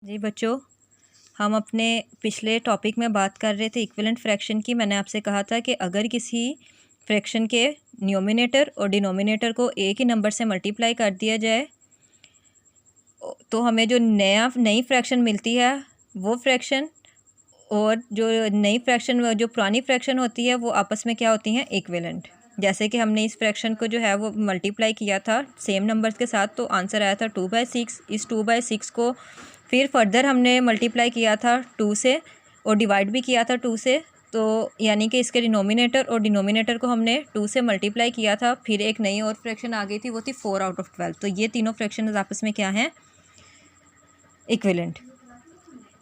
जी बच्चों, हम अपने पिछले टॉपिक में बात कर रहे थे इक्विवेलेंट फ्रैक्शन की। मैंने आपसे कहा था कि अगर किसी फ्रैक्शन के न्यूमिनेटर और डिनोमिनेटर को एक ही नंबर से मल्टीप्लाई कर दिया जाए तो हमें जो नई फ्रैक्शन मिलती है वो फ्रैक्शन और जो नई फ्रैक्शन जो पुरानी फ्रैक्शन होती है वो आपस में क्या होती हैं, इक्विवेलेंट। जैसे कि हमने इस फ्रैक्शन को जो है वो मल्टीप्लाई किया था सेम नंबर्स के साथ, तो आंसर आया था 2/6। इस 2/6 को फिर फर्दर हमने मल्टीप्लाई किया था 2 से और डिवाइड भी किया था 2 से, तो यानी कि इसके डिनोमिनेटर और डिनोमिनेटर को हमने 2 से मल्टीप्लाई किया था। फिर एक नई और फ्रैक्शन आ गई थी, वो थी 4/12। तो ये तीनों फ्रैक्शन आपस में क्या हैं, इक्विवेलेंट।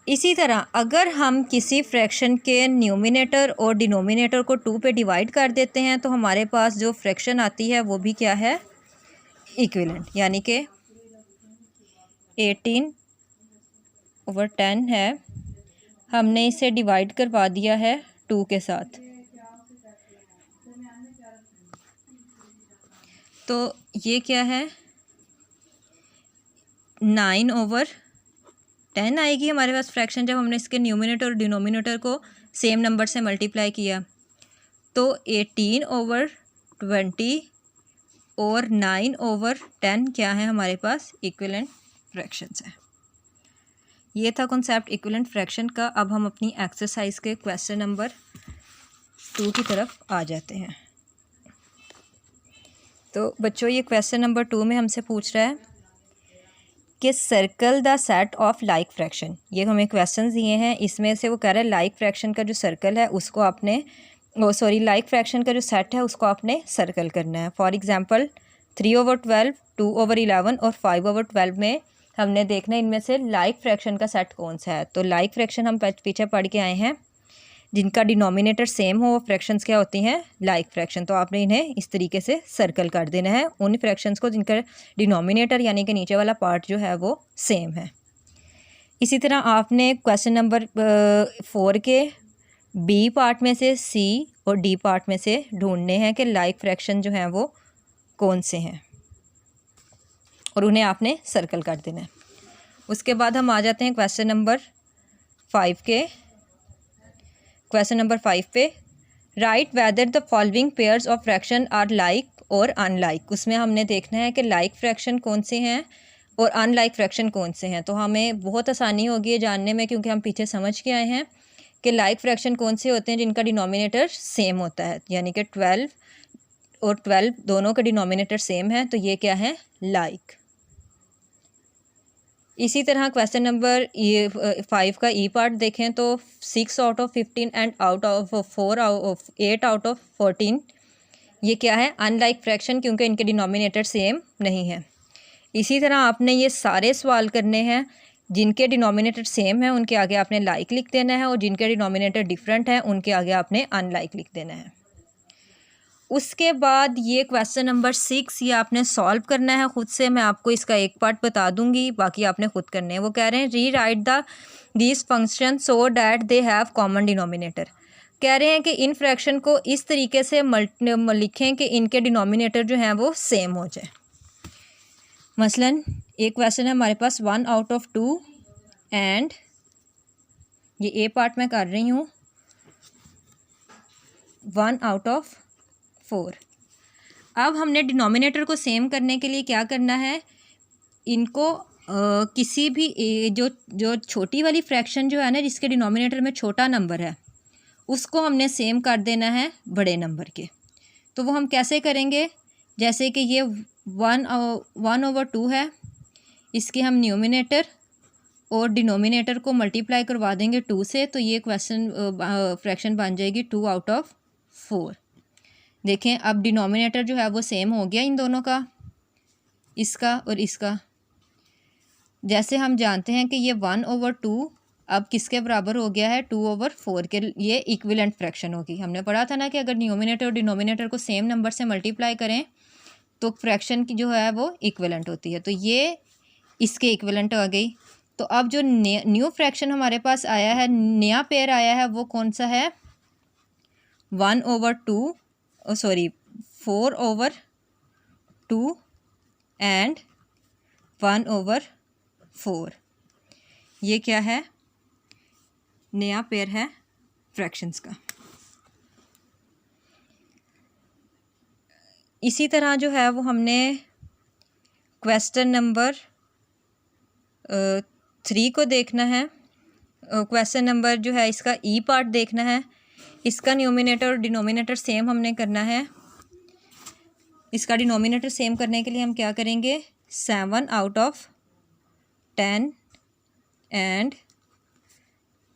इसी तरह अगर हम किसी फ्रैक्शन के न्यूमिनेटर और डिनोमिनेटर को 2 पे डिवाइड कर देते हैं तो हमारे पास जो फ्रैक्शन आती है वो भी क्या है, इक्विवेलेंट। यानी कि 18/10 है, हमने इसे डिवाइड करवा दिया है 2 के साथ, तो ये क्या है 9/10 आएगी हमारे पास फ्रैक्शन, जब हमने इसके न्यूमिनेटर और डिनोमिनेटर को सेम नंबर से मल्टीप्लाई किया। तो 18/20 और 9/10 क्या है हमारे पास, इक्विवेलेंट फ्रैक्शंस हैं। ये था कॉन्सेप्ट इक्विवेलेंट फ्रैक्शन का। अब हम अपनी एक्सरसाइज के क्वेश्चन नंबर 2 की तरफ आ जाते हैं। तो बच्चों, ये क्वेश्चन नंबर 2 में हमसे पूछ रहा है कि circle the set of like fraction. ये हमें क्वेश्चन दिए हैं, इसमें से वो कह रहा है लाइक फ्रैक्शन का जो सर्कल है उसको आपने लाइक फ्रैक्शन का जो सेट है उसको आपने सर्कल करना है। फॉर एग्जांपल 3/12, 2/11 और 5/12 में हमने देखना है इनमें से लाइक फ्रैक्शन का सेट कौन सा है। तो लाइक फ्रैक्शन हम पीछे पढ़ के आए हैं, जिनका डिनोमिनेटर सेम हो वो फ्रैक्शंस क्या होती हैं, लाइक फ्रैक्शन। तो आपने इन्हें इस तरीके से सर्कल कर देना है, उन फ्रैक्शंस को जिनका डिनोमिनेटर यानी कि नीचे वाला पार्ट जो है वो सेम है। इसी तरह आपने क्वेश्चन नंबर 4 के बी पार्ट में से सी और डी पार्ट में से ढूंढने हैं कि लाइक फ्रैक्शन जो हैं वो कौन से हैं और उन्हें आपने सर्कल कर देना है। उसके बाद हम आ जाते हैं क्वेश्चन नंबर 5 पे। Write whether the following pairs of fraction are like और अनलाइक। उसमें हमने देखना है कि लाइक फ्रैक्शन कौन से हैं और अनलाइक फ्रैक्शन कौन से हैं। तो हमें बहुत आसानी होगी ये जानने में, क्योंकि हम पीछे समझ के आए हैं कि लाइक फ्रैक्शन कौन से होते हैं जिनका डिनोमिनेटर सेम होता है, यानी कि 12 और 12 दोनों का डिनोमिनेटर सेम है, तो ये क्या है, लाइक। इसी तरह क्वेश्चन नंबर 5 का ई पार्ट देखें तो 6/15 एंड 8/14 ये क्या है, अनलाइक फ्रैक्शन, क्योंकि इनके डिनोमिनेटर सेम नहीं है। इसी तरह आपने ये सारे सवाल करने हैं, जिनके डिनोमिनेटर सेम है उनके आगे आपने लाइक लिख देना है और जिनके डिनोमिनेटर डिफरेंट है उनके आगे आपने अनलाइक लिख देना है। उसके बाद ये क्वेश्चन नंबर 6 ये आपने सॉल्व करना है खुद से। मैं आपको इसका एक पार्ट बता दूंगी, बाकी आपने खुद करने हैं। वो कह रहे हैं री right this function so that they have common denominator. कह रहे हैं कि इन फ्रैक्शन को इस तरीके से लिखें कि इनके डिनोमिनेटर जो हैं वो सेम हो जाए। मसलन एक क्वेश्चन है हमारे पास 1/2 एंड ये ए पार्ट में कर रही हूँ 1/4। अब हमने डिनोमिनेटर को सेम करने के लिए क्या करना है, इनको किसी भी जो छोटी वाली फ्रैक्शन जो है ना, जिसके डिनोमिनेटर में छोटा नंबर है, उसको हमने सेम कर देना है बड़े नंबर के। तो वो हम कैसे करेंगे, जैसे कि ये 1/2 है, इसके हम न्यूमिनेटर और डिनोमिनेटर को मल्टीप्लाई करवा देंगे 2 से, तो ये फ्रैक्शन बन जाएगी 2/4। देखें अब डिनोमिनेटर जो है वो सेम हो गया इन दोनों का, इसका और इसका। जैसे हम जानते हैं कि ये 1/2 अब किसके बराबर हो गया है, 2/4 के। ये इक्विवेलेंट फ्रैक्शन होगी। हमने पढ़ा था ना कि अगर न्यूमिनेटर और डिनोमिनेटर को सेम नंबर से मल्टीप्लाई करें तो फ्रैक्शन की जो है वो इक्विवेलेंट होती है। तो ये इसके इक्विवेलेंट आ गई। तो अब जो न्यू फ्रैक्शन हमारे पास आया है, नया पेयर आया है, वो कौन सा है, 4/2 एंड 1/4। ये क्या है, नया पेयर है फ्रैक्शंस का। इसी तरह जो है वो हमने क्वेश्चन नंबर 3 को देखना है। क्वेश्चन नंबर जो है इसका ई पार्ट देखना है। इसका न्यूमिनेटर और डिनोमिनेटर सेम हमने करना है। इसका डिनोमिनेटर सेम करने के लिए हम क्या करेंगे, 7 out of 10 and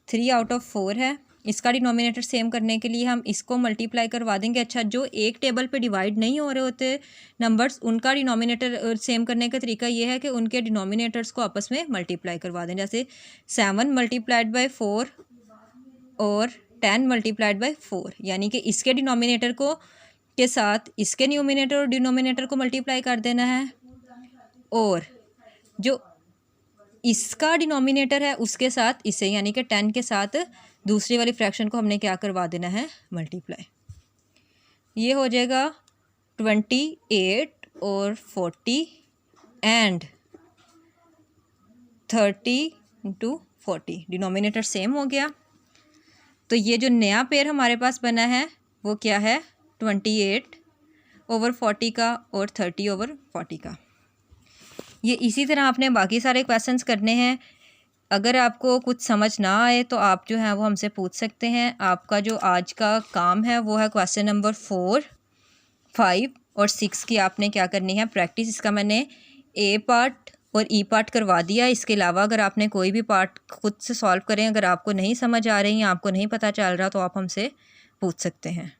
3 out of 4 है। इसका डिनोमिनेटर सेम करने के लिए हम इसको मल्टीप्लाई करवा देंगे। अच्छा, जो एक टेबल पे डिवाइड नहीं हो रहे होते नंबर्स, उनका डिनोमिनेटर सेम करने का तरीका ये है कि उनके डिनोमिनेटर्स को आपस में मल्टीप्लाई करवा दें। जैसे 7 मल्टीप्लाइड बाई 4 और 10 मल्टीप्लाइड बाई 4, यानी कि इसके डिनोमिनेटर को के साथ इसके न्यूमिनेटर और डिनोमिनेटर को मल्टीप्लाई कर देना है, और जो इसका डिनोमिनेटर है उसके साथ इसे, यानी कि 10 के साथ दूसरी वाली फ्रैक्शन को हमने क्या करवा देना है, मल्टीप्लाई। ये हो जाएगा 28 और 40 एंड 30 इंटू 40, डिनोमिनेटर सेम हो गया। तो ये जो नया पेयर हमारे पास बना है वो क्या है, 28 ओवर 40 का और 30 ओवर 40 का। ये इसी तरह आपने बाकी सारे क्वेश्चंस करने हैं। अगर आपको कुछ समझ ना आए तो आप जो है वो हमसे पूछ सकते हैं। आपका जो आज का काम है वो है क्वेश्चन नंबर 4, 5 और 6 की आपने क्या करनी है, प्रैक्टिस। इसका मैंने ए पार्ट और ई पार्ट करवा दिया। इसके अलावा अगर आपने कोई भी पार्ट खुद से सॉल्व करें, अगर आपको नहीं समझ आ रही या आपको नहीं पता चल रहा तो आप हमसे पूछ सकते हैं।